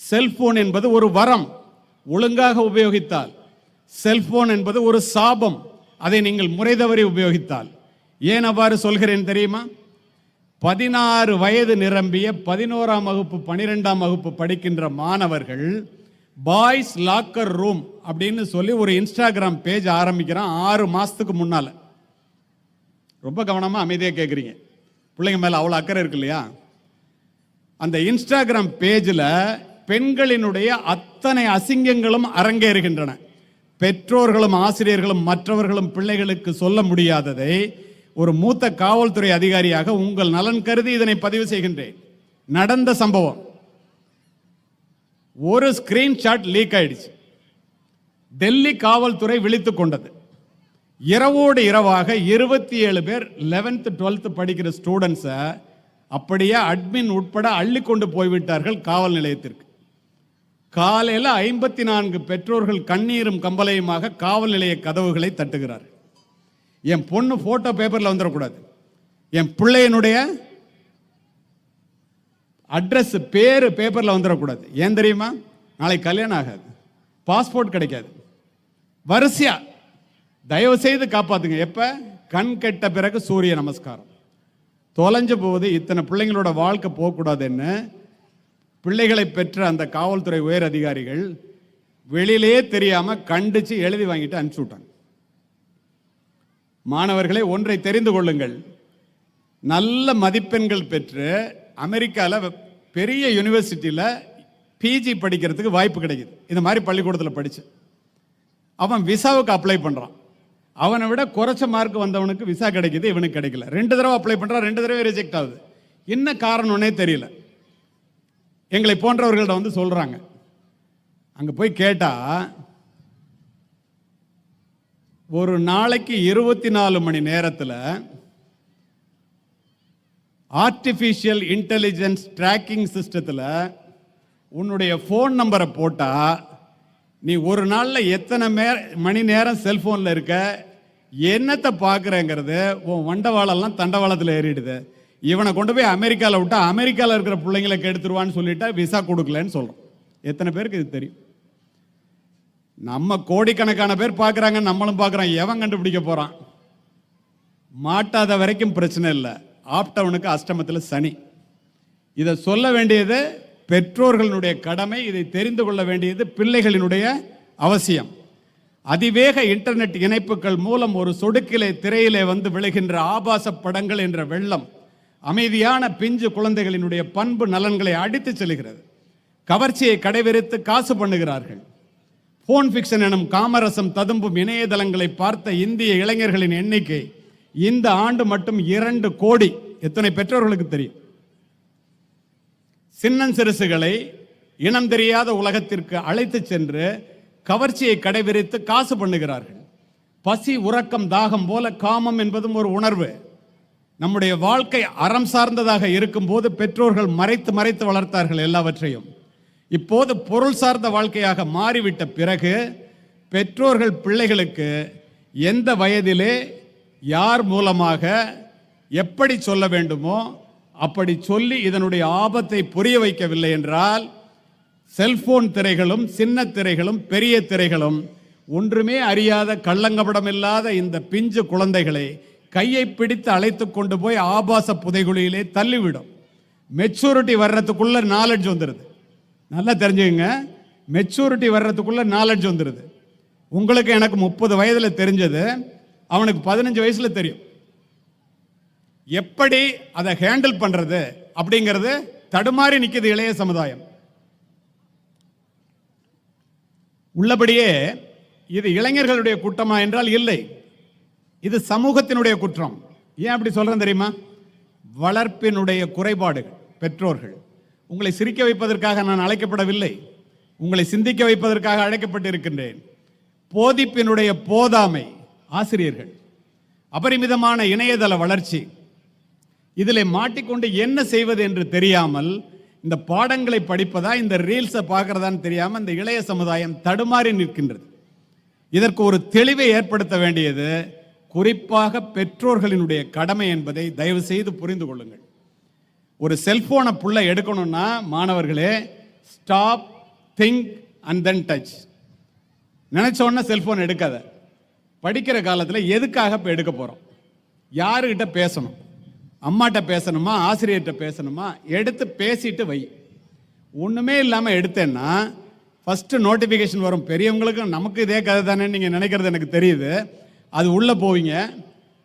Cellphone என்பது ஒரு வரம், ஒழுங்காக உபயோகித்தால். செல்போன் என்பது ஒரு சாபம், அதை நீங்கள் முறை தவறி உபயோகித்தால். ஏன் அவ்வாறு சொல்கிறேன் தெரியுமா? 16 வயது நிரம்பிய 11ஆம் வகுப்பு 12ஆம் வகுப்பு படிக்கின்ற மாணவர்கள் பாய்ஸ் லாக்கர் ரூம் அப்படின்னு சொல்லி ஒரு இன்ஸ்டாகிராம் பேஜ் ஆரம்பிக்கிறான் 6 மாசத்துக்கு முன்னால. ரொம்ப கவனமா அமைதியாக கேட்குறீங்க, பிள்ளைங்க மேல அவ்வளோ அக்கறை இருக்கு இல்லையா? அந்த இன்ஸ்டாகிராம் பேஜில் பெண்களினுடைய அத்தனை அசிங்கங்களும் அரங்கேறுகின்றன. பெற்றோர்களும் ஆசிரியர்களும் மற்றவர்களும் பிள்ளைகளுக்கு சொல்ல முடியாததை ஒரு மூத்த காவல்துறை அதிகாரியாக உங்கள் நலன் கருதி இதனை பதிவு செய்கின்றேன். நடந்த சம்பவம். ஒரு ஸ்கிரீன்ஷாட் லீக் ஆயிடுச்சு. டெல்லி காவல்துறை விழித்துக் கொண்டது. இரவோடு இரவாக 27 பேர் 11th 12th படிக்கிற ஸ்டூடெண்ட்ஸை அப்படியே அட்மின் உட்பட அள்ளி கொண்டு போய்விட்டார்கள் காவல் நிலையத்திற்கு. காலையில் 54 பெற்றோர்கள் கண்ணீரும் கம்பலையுமாக காவல் நிலைய கதவுகளை தட்டுகிறார்கள். என் பொண்ணு போட்டோ பேப்பர்ல வந்துடக்கூடாது, என் பிள்ளையனுடைய அட்ரஸ் பேரு பேப்பர்ல வந்துடக்கூடாது. ஏன் தெரியுமா? நாளைக்கு கல்யாணம் ஆகாது, பாஸ்போர்ட் கிடைக்காது. வரிசையா தயவு செய்து காப்பாத்துங்க. எப்ப? கண் கெட்ட பிறகு சூரிய நமஸ்காரம். தொலைஞ்ச போது இத்தனை பிள்ளைங்களோட வாழ்க்கை போகக்கூடாதுன்னு பிள்ளைகளை பெற்ற அந்த காவல்துறை உயர் அதிகாரிகள் வெளியிலே தெரியாம கண்டிச்சு எழுதி வாங்கிட்டு அனுப்பிச்சு விட்டாங்க. மாணவர்களை ஒன்றை தெரிந்து கொள்ளுங்கள், நல்ல மதிப்பெண்கள் பெற்று அமெரிக்காவில் பெரிய யூனிவர்சிட்டியில் பிஜி படிக்கிறதுக்கு வாய்ப்பு கிடைக்குது. இந்த மாதிரி பள்ளிக்கூடத்தில் படிச்சு அவன் விசாவுக்கு அப்ளை பண்ணுறான். அவனை விட குறைச்ச மார்க் வந்தவனுக்கு விசா கிடைக்குது, இவனுக்கு கிடைக்கல. 2 தடவை அப்ளை பண்ணுறான், 2 தடவை ரிஜெக்ட் ஆகுது. என்ன காரணம்னே தெரியல. எங்களை போன்றவர்கள்ட்ட வந்து சொல்றாங்க. அங்க போய் கேட்டா ஒரு நாளைக்கு 24 மணி நேரத்தில் ஆர்டிஃபிஷியல் இன்டெலிஜென்ஸ் ட்ராக்கிங் சிஸ்டத்தில் உன்னுடைய ஃபோன் நம்பரை போட்டா நீ ஒரு நாளில் எத்தனை மணி நேரம் செல்போனில் இருக்க, என்னத்தை பார்க்குறேங்கிறது உன் வண்டவாளெல்லாம் தண்டவாளத்தில் ஏறிடுது. இவனை கொண்டு போய் அமெரிக்காவில் விட்டா அமெரிக்காவில் இருக்கிற பிள்ளைங்களை கெடுத்துருவான்னு சொல்லிட்டா விசா கொடுக்கலன்னு சொல்கிறோம். எத்தனை பேருக்கு இது தெரியும்? நம்ம கோடிக்கணக்கான பேர் பார்க்குறாங்க, நம்மளும் பார்க்குறோம். எவன் கண்டுபிடிக்க போகிறான்? மாட்டாத வரைக்கும் பிரச்சனை இல்லை, ஆப்டவனுக்கு அஷ்டமத்தில் சனி. இதை சொல்ல வேண்டியது பெற்றோர்களுடைய கடமை, இதை தெரிந்து கொள்ள வேண்டியது பிள்ளைகளினுடைய அவசியம். அதிவேக இன்டர்நெட் இணைப்புகள் மூலம் ஒரு சொடுக்கிலே திரையிலே வந்து விழுகின்ற ஆபாச படங்கள் என்ற வெள்ளம் அமைதியான பிஞ்சு குழந்தைகளினுடைய பண்பு நலன்களை அடித்து செல்கிறது. கவர்ச்சியை கடைவிரித்து காசு பண்ணுகிறார்கள். போன் பிக்ஷன் எனும் காமரசம் ததும்பும் இணையதளங்களை பார்த்த இந்திய இளைஞர்களின் எண்ணிக்கை இந்த ஆண்டு மட்டும் 2 கோடி. எத்தனை பெற்றோர்களுக்கு தெரியும்? சின்னஞ்சிறுசுகளை இனம் தெரியாத உலகத்திற்கு அழைத்து சென்று கவர்ச்சியை கடைவிரித்து காசு பண்ணுகிறார்கள். பசி, உறக்கம், தாகம் போல காமம் என்பதும் ஒரு உணர்வு. நம்முடைய வாழ்க்கை அறம் சார்ந்ததாக இருக்கும் போது பெற்றோர்கள் மறைத்து மறைத்து வளர்த்தார்கள் எல்லாவற்றையும். இப்போது பொருள் சார்ந்த வாழ்க்கையாக மாறிவிட்ட பிறகு பெற்றோர்கள் பிள்ளைகளுக்கு எந்த வயதிலே யார் மூலமாக எப்படி சொல்ல வேண்டுமோ அப்படி சொல்லி இதனுடைய ஆபத்தை புரிய வைக்கவில்லை என்றால் செல்போன் திரைகளும் சின்ன திரைகளும் பெரிய திரைகளும் ஒன்றுமே அறியாத கள்ளங்கபடம் இல்லாத இந்த பிஞ்சு குழந்தைகளை கையை பிடித்து அழைத்து கொண்டு போய் ஆபாச புதைகுழியிலே தள்ளிவிடும். மெச்சூரிட்டி வர்றதுக்குள்ள நாலெட்ஜ் வந்துடுது. நல்லா தெரிஞ்சுக்கங்க, மெச்சூரிட்டி வர்றதுக்குள்ள நாலெட்ஜ் வந்துடுது. உங்களுக்கு எனக்கு 30 வயதில் தெரிஞ்சது அவனுக்கு 15 வயசுல தெரியும். எப்படி அதை ஹேண்டில் பண்றது அப்படிங்கிறது தடுமாறி நிற்குது இளைய சமுதாயம். உள்ளபடியே இது இளைஞர்களுடைய குற்றமா என்றால் இல்லை, இது சமூகத்தினுடைய குற்றம். ஏன் அப்படி சொல்றேன் தெரியுமா? வளர்ப்பினுடைய குறைபாடுகள். பெற்றோர்கள், உங்களை சிரிக்க வைப்பதற்காக நான் அழைக்கப்படவில்லை, உங்களை சிந்திக்க வைப்பதற்காக அழைக்கப்பட்டிருக்கின்றேன். போதிப்பினுடைய போதாமை, ஆசிரியர்கள், அபரிமிதமான இணையதள வளர்ச்சி, இதில் மாட்டிக்கொண்டு என்ன செய்வது என்று தெரியாமல் இந்த பாடங்களை படிப்பதா இந்த ரீல்ஸை பார்க்கறதான்னு தெரியாமல் இந்த இளைய சமுதாயம் தடுமாறி நிற்கின்றது. இதற்கு ஒரு தெளிவை ஏற்படுத்த வேண்டியது குறிப்பாக பெற்றோர்களினுடைய கடமை என்பதை தயவு செய்து புரிந்து கொள்ளுங்கள். ஒரு செல்போனை புள்ள எடுக்கணும்னா மாணவர்களே, stop think and then touch. நினைச்ச உடனே செல்போன் எடுக்காத. படிக்கிற காலத்தில் எதுக்காக இப்போ எடுக்க போகிறோம்? யாருக்கிட்ட பேசணும்? அம்மாட்ட பேசணுமா, ஆசிரியர்கிட்ட பேசணுமா? எடுத்து பேசிட்டு வை. ஒன்றுமே இல்லாமல் எடுத்தேன்னா ஃபஸ்ட்டு நோட்டிஃபிகேஷன் வரும். பெரியவங்களுக்கு நமக்கு இதே கதை தானே நீங்கள் நினைக்கிறது எனக்கு தெரியுது. அது உள்ளே போவீங்க,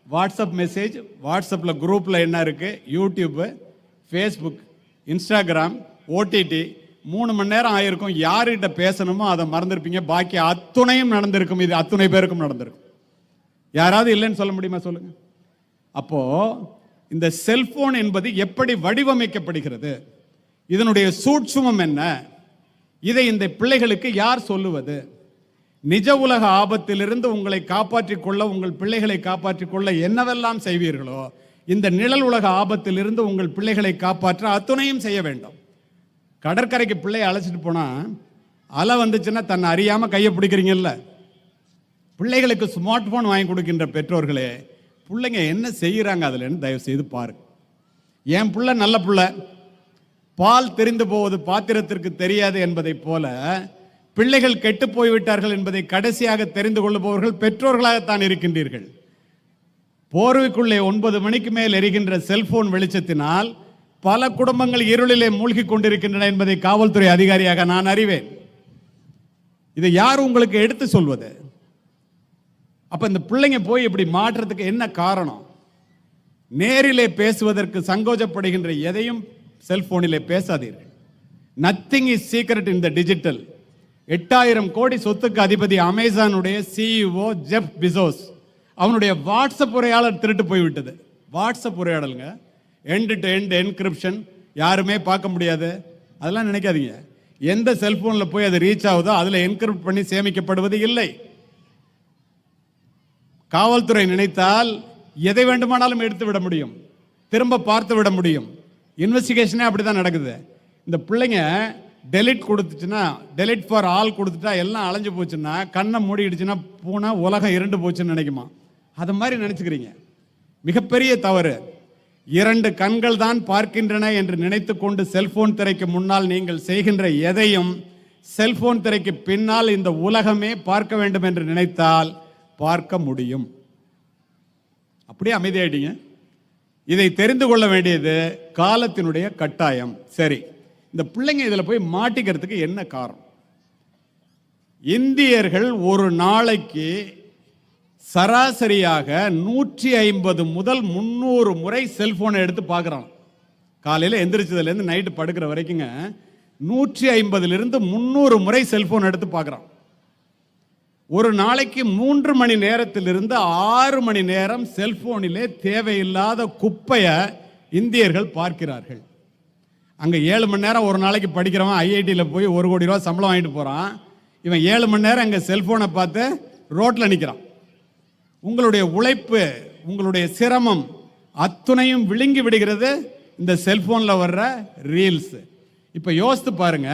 வாட்ஸ்அப் மெசேஜ், வாட்ஸ்அப்பில் குரூப்பில் என்ன இருக்குது, யூடியூப்பு, ஃபேஸ்புக், இன்ஸ்டாகிராம், ஓடிடி, 3 மணி நேரம் ஆயிருக்கும். யார்கிட்ட பேசணுமோ அதை மறந்துருப்பீங்க. பாக்கி அத்துணையும் நடந்திருக்கும். இது அத்துணை பேருக்கும் நடந்திருக்கும். யாராவது இல்லைன்னு சொல்ல முடியுமா? சொல்லுங்க. அப்போ இந்த செல்போன் என்பது எப்படி வடிவமைக்கப்படுகிறது, இதனுடைய சூட்சுமம் என்ன, இதை இந்த பிள்ளைகளுக்கு யார் சொல்லுவது? நிஜ உலக ஆபத்திலிருந்து உங்களை காப்பாற்றிக் கொள்ள, உங்கள் பிள்ளைகளை காப்பாற்றிக் கொள்ள என்னவெல்லாம் செய்வீர்களோ, இந்த நிழல் உலக ஆபத்திலிருந்து உங்கள் பிள்ளைகளை காப்பாற்ற அத்துணையும் செய்ய வேண்டும். கடற்கரைக்கு பிள்ளையை அழைச்சிட்டு போனா அலை வந்துச்சுன்னா தன்னை அறியாம கையை பிடிக்கிறீங்கல்ல. பிள்ளைகளுக்கு ஸ்மார்ட் போன் வாங்கி கொடுக்கின்ற பெற்றோர்களே, பிள்ளைங்க என்ன செய்யறாங்க அதுலன்னு தயவு செய்து பாருங்க. என் பிள்ளை நல்ல பிள்ளை, பால் தெரிந்து போவது பாத்திரத்திற்கு தெரியாது என்பதை போல பிள்ளைகள் கெட்டு போய்விட்டார்கள் என்பதை கடைசியாக தெரிந்து கொள்ளுபவர்கள் பெற்றோர்களாகத்தான் இருக்கின்றீர்கள். போர்வைக்குள்ளே 9 மணிக்கு மேல் எரிகின்ற செல்போன் வெளிச்சத்தினால் பல குடும்பங்கள் இருளிலே மூழ்கி கொண்டிருக்கின்றன என்பதை காவல்துறை அதிகாரியாக நான் அறிவேன். இதை யார் உங்களுக்கு எடுத்து சொல்வது? அப்ப இந்த பிள்ளைங்க போய் இப்படி மாற்றத்துக்கு என்ன காரணம்? நேரிலே பேசுவதற்கு சங்கோஜப்படுகின்ற எதையும் செல்போனிலே பேசாதீர்கள். Nothing is secret in the digital. 8000 கோடி சொத்துக்கு அதிபதி அமேசானுடைய சிஇஓ ஜெஃப் பிசோஸ், அவனுடைய வாட்ஸ்அப் உரையாடல் திருட்டு போய்விட்டது. வாட்ஸ்அப் உரையாடலுங்க, எண்ட் டு எண்ட் என்கிரிப்ஷன், யாருமே பார்க்க முடியாது. அதெல்லாம் நினைக்காதீங்க. எந்த செல்போனில் போய் அது ரீச் ஆகுதோ அதில் என்கிரிப்ட் பண்ணி சேமிக்கப்படுவது இல்லை. காவல்துறை நினைத்தால் எதை வேண்டுமானாலும் எடுத்து விட முடியும், திரும்ப பார்த்து விட முடியும். இன்வெஸ்டிகேஷனே அப்படிதான் நடக்குது. இந்த பிள்ளைங்க டெலிட் கொடுத்துச்சுன்னா, டெலிட் ஃபார் ஆல் கொடுத்துட்டா எல்லாம் அலைஞ்சு போச்சுன்னா, கண்ணை மூடிடுச்சுன்னா பூனா உலகம் இருண்டு போச்சுன்னு நினைக்குமா? அது மாதிரி நினைச்சுக்கிறீங்க. மிகப்பெரிய தவறு. 2 கண்கள் தான் பார்க்கின்றன என்று நினைத்து கொண்டு செல்போன் திரைக்கு முன்னால் நீங்கள் செய்கின்ற எதையும் செல்போன் திரைக்கு பின்னால் இந்த உலகமே பார்க்க வேண்டும் என்று நினைத்தால் பார்க்க முடியும். அப்படியே அமைதியாயிட்டீங்க. இதை தெரிந்து கொள்ள வேண்டியது காலத்தினுடைய கட்டாயம். சரி, இந்த பிள்ளைங்க இதில் போய் மாட்டிக்கிறதுக்கு என்ன காரணம்? இந்தியர்கள் ஒரு நாளைக்கு சராசரியாக 150 முதல் 300 முறை செல்போனை எடுத்து பார்க்குறாங்க. காலையில் எந்திரிச்சதுலேருந்து நைட்டு படுக்கிற வரைக்குங்க 150லிருந்து 300 முறை செல்போன் எடுத்து பார்க்குறான். ஒரு நாளைக்கு 3 மணி நேரத்திலிருந்து 6 மணி நேரம் செல்போனிலே தேவையில்லாத குப்பையை இந்தியர்கள் பார்க்கிறார்கள். அங்கே 7 மணி நேரம் ஒரு நாளைக்கு படிக்கிறவன் ஐஐடியில் போய் 1 கோடி ரூபா சம்பளம் வாங்கிட்டு போகிறான். இவன் 7 மணி நேரம் அங்கே செல்போனை பார்த்து ரோட்டில் நிற்கிறான். உங்களுடைய உழைப்பு, உங்களுடைய சிரமம் அத்துணையும் விழுங்கி விடுகிறது இந்த செல்போனில் வர்ற ரீல்ஸ். இப்போ யோசித்து பாருங்க,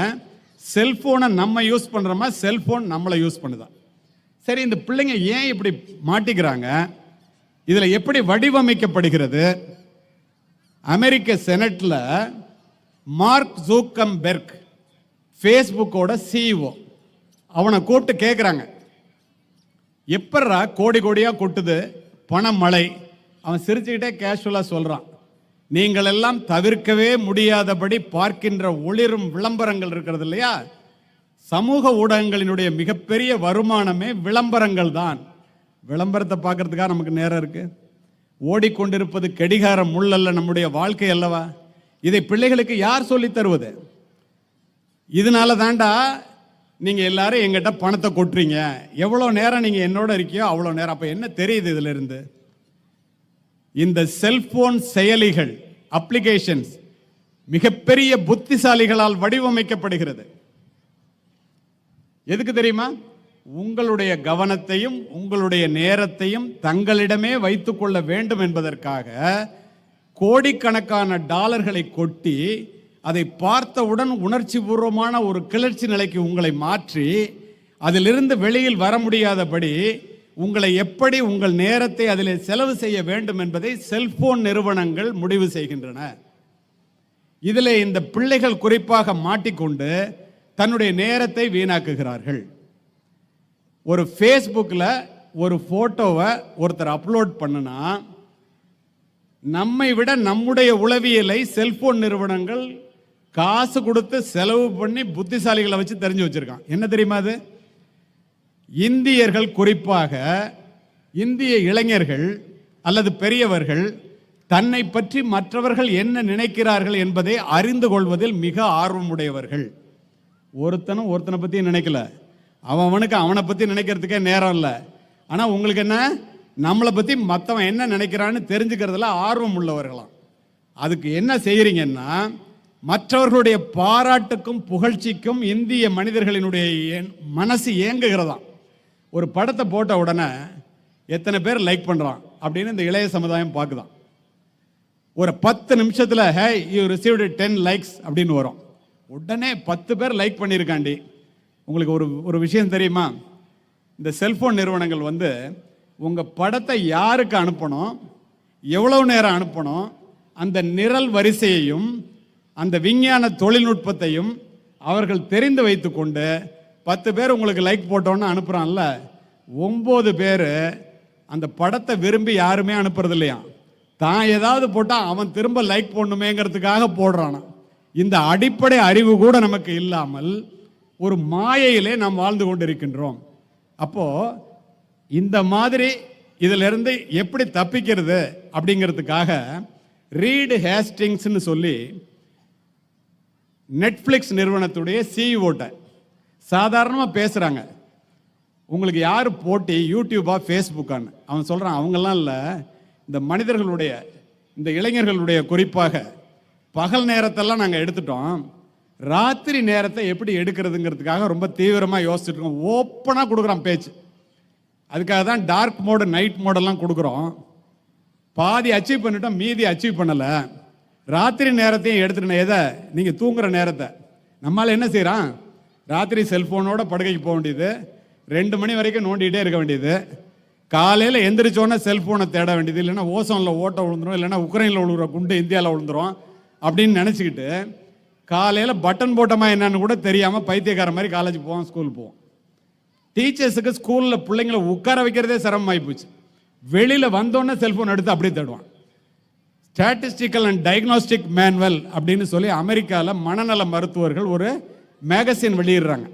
செல்போனை நம்ம யூஸ் பண்ணுறோமா, செல்போன் நம்மளை யூஸ் பண்ணுதா? சரி, இந்த பிள்ளைங்க ஏன் இப்படி மாட்டிக்கிறாங்க? இதில் எப்படி வடிவமைக்கப்படுகிறது? அமெரிக்க செனட்ல மார்க் ஜூக்கம்பெர்க், ஃபேஸ்புக்கோட சிஇஓ, அவனை கூப்பிட்டு கேட்குறாங்க, எப்பட்றா கோடி கோடியாக கொட்டுது பணம் மழை? அவன் சிரிச்சுக்கிட்டே கேஷுவலாக சொல்கிறான், நீங்கள் எல்லாம் தவிர்க்கவே முடியாதபடி பார்க்கின்ற ஒளிரும் விளம்பரங்கள் இருக்கிறது இல்லையா, சமூக ஊடகங்களினுடைய மிகப்பெரிய வருமானமே விளம்பரங்கள் தான். விளம்பரத்தை பார்க்கறதுக்காக நமக்கு நேரம் இருக்கு? ஓடிக்கொண்டிருப்பது கடிகார முள்ளல்ல, நம்முடைய வாழ்க்கை அல்லவா? இதை பிள்ளைகளுக்கு யார் சொல்லி தருவது? இதனால தாண்டா நீங்க எல்லாரும் எங்கிட்ட பணத்தை கொட்டுறீங்க. எவ்வளோ நேரம் நீங்க என்னோட இருக்கியோ அவ்வளோ நேரம். அப்ப என்ன தெரியுது இதுல இருந்து? இந்த செல்போன் செயலிகள், அப்ளிகேஷன்ஸ் மிகப்பெரிய புத்திசாலிகளால் வடிவமைக்கப்படுகிறது. எதுக்கு தெரியுமா? உங்களுடைய கவனத்தையும் உங்களுடைய நேரத்தையும் தங்களிடமே வைத்துக் கொள்ள வேண்டும் என்பதற்காக கோடிக்கணக்கான டாலர்களை கொட்டி அதை பார்த்தவுடன் உணர்ச்சி பூர்வமான ஒரு கிளர்ச்சி நிலைக்கு உங்களை மாற்றி அதிலிருந்து வெளியில் வர முடியாதபடி உங்களை எப்படி உங்கள் நேரத்தை அதில் செலவு செய்ய வேண்டும் என்பதை செல்போன் நிறுவனங்கள் முடிவு செய்கின்றன. இதில் இந்த பிள்ளைகள் குறிப்பாக மாட்டிக்கொண்டு தன்னுடைய நேரத்தை வீணாக்குகிறார்கள். ஒரு ஃபேஸ்புக்கில் ஒரு போட்டோவை ஒருத்தர் அப்லோட் பண்ணுனா நம்மை விட நம்முடைய உளவியலை செல்போன் நிறுவனங்கள் காசு கொடுத்து செலவு பண்ணி புத்திசாலிகளை வச்சு தெரிஞ்சு வச்சிருக்கான். என்ன தெரியுமா அது? இந்தியர்கள், குறிப்பாக இந்திய இளைஞர்கள் அல்லது பெரியவர்கள் தன்னை பற்றி மற்றவர்கள் என்ன நினைக்கிறார்கள் என்பதை அறிந்து கொள்வதில் மிக ஆர்வமுடையவர்கள். ஒருத்தனை பத்தி நினைக்கல, அவனுக்கு அவனை பத்தி நினைக்கிறதுக்கே நேரம் இல்லை. ஆனா உங்களுக்கு என்ன, நம்மளை பத்தி மற்றவன் என்ன நினைக்கிறான்னு தெரிஞ்சுக்கிறதுல ஆர்வம் உள்ளவர்களாம். அதுக்கு என்ன செய்யறீங்கன்னா, மற்றவர்களுடைய பாராட்டுக்கும் புகழ்ச்சிக்கும் இந்திய மனிதர்களினுடைய மனசு ஏங்குகிறதாம். ஒரு படத்தை போட்ட உடனே எத்தனை பேர் லைக் பண்றான் அப்படின்னு இந்த இளைய சமுதாயம் பார்க்குதான். ஒரு 10 நிமிஷத்துல ஹே யூ ரிசீவ்டு 10 லைக்ஸ் அப்படின்னு வரும். உடனே 10 பேர் லைக் பண்ணியிருக்காண்டி. உங்களுக்கு ஒரு விஷயம் தெரியுமா? இந்த செல்போன் நிறுவனங்கள் வந்து உங்க படத்தை யாருக்கு அனுப்பணும், எவ்வளவு நேரம் அனுப்பணும், அந்த நிரல் வரிசையையும் அந்த விஞ்ஞான தொழில்நுட்பத்தையும் அவர்கள் தெரிந்து வைத்து கொண்டு 10 பேர் உங்களுக்கு லைக் போட்டோன்னு அனுப்புறான்ல, 9 பேர் அந்த படத்தை விரும்பி யாருமே அனுப்புறது இல்லையா. தான் ஏதாவது போட்டால் அவன் திரும்ப லைக் போடணுமேங்கிறதுக்காக போடுறானா. இந்த அடிப்படை அறிவு கூட நமக்கு இல்லாமல் ஒரு மாயையிலே நாம் வாழ்ந்து கொண்டிருக்கின்றோம். அப்போ இந்த மாதிரி இதிலிருந்து எப்படி தப்பிக்கிறது அப்படிங்கிறதுக்காக ரீட் ஹேஸ்டிங்ஸ்னு சொல்லி நெட்ஃப்ளிக்ஸ் நிறுவனத்துடைய சிஇஓட்ட சாதாரணமாக பேசுகிறாங்க. உங்களுக்கு யார் போட்டி, யூடியூபா ஃபேஸ்புக்கான்னு? அவன் சொல்கிறான், அவங்கெல்லாம் இல்லை, இந்த மனிதர்களுடைய, இந்த இளைஞர்களுடைய குறிப்பாக பகல் நேரத்தெல்லாம் நாங்கள் எடுத்துட்டோம், ராத்திரி நேரத்தை எப்படி எடுக்கிறதுங்கிறதுக்காக ரொம்ப தீவிரமாக யோசிச்சுட்டு இருக்கோம். ஓப்பனாக கொடுக்குறான் பேச்சு. அதுக்காக தான் டார்க் மோடு, நைட் மோடெல்லாம் கொடுக்குறோம். பாதி அச்சீவ் பண்ணிட்டோம், மீதி அச்சீவ் பண்ணலை. ராத்திரி நேரத்தையும் எடுத்துட்டேன். எதை? நீங்கள் தூங்குற நேரத்தை. நம்மளால் என்ன செய்கிறான், ராத்திரி செல்ஃபோனோட படுக்கைக்கு போக வேண்டியது, 2 மணி வரைக்கும் நோண்டிகிட்டே இருக்க வேண்டியது, காலையில் எந்திரிச்சோன்னே செல்ஃபோனை தேட வேண்டியது, இல்லைன்னா ஓசோனில் ஓட்ட விழுந்துரும், இல்லைன்னா உக்ரைனில் விழுகிற குண்டு இந்தியாவில் விழுந்துரும் அப்படின்னு நினச்சிக்கிட்டு காலையில் பட்டன் போட்டோமா என்னன்னு கூட தெரியாமல் பைத்தியக்கார மாதிரி காலேஜ் போவோம், ஸ்கூல் போவோம். டீச்சர்ஸுக்கு ஸ்கூலில் பிள்ளைங்களை உட்கார வைக்கிறதே சிரமமாகி போச்சு. வெளியில் வந்தோன்னே செல்ஃபோன் எடுத்து அப்படியே தேடுவான். ஸ்டாட்டிஸ்டிக்கல் அண்ட் டயக்னோஸ்டிக் மேனுவல் அப்படின்னு சொல்லி அமெரிக்காவில் மனநல மருத்துவர்கள் ஒரு மேகசின் வெளியிடுறாங்க.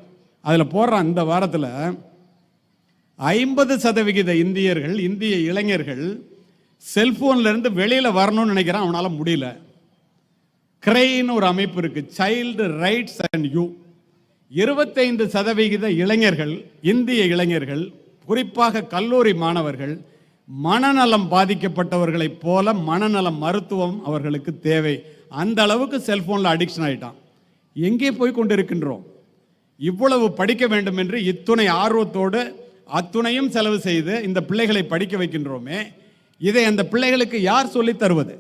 அதில் போடுறான், இந்த வாரத்தில் 50% இந்தியர்கள், இந்திய இளைஞர்கள் செல்போன்ல இருந்து வெளியில் வரணும்னு நினைக்கிறான், அவனால் முடியல. கிரைன்னு ஒரு அமைப்பு இருக்கு, சைல்டு ரைட்ஸ் அண்ட் யூ. 25% இளைஞர்கள், இந்திய இளைஞர்கள், குறிப்பாக கல்லூரி மாணவர்கள், மனநலம் பாதிக்கப்பட்டவர்களைப் போல மனநல மருத்துவம் அவர்களுக்கு தேவை. அந்த அளவுக்கு செல்போன்ல அடிக்ஷன் ஆயிட்டான். எங்கே போய் கொண்டிருக்கின்றோம்? இவ்வளவு படிக்க வேண்டும் என்று இத்துணை ஆர்வத்தோடு அத்துணையும் செலவு செய்து இந்த பிள்ளைகளை படிக்க வைக்கின்றோமே, இதை அந்த பிள்ளைகளுக்கு யார் சொல்லித் தருவது?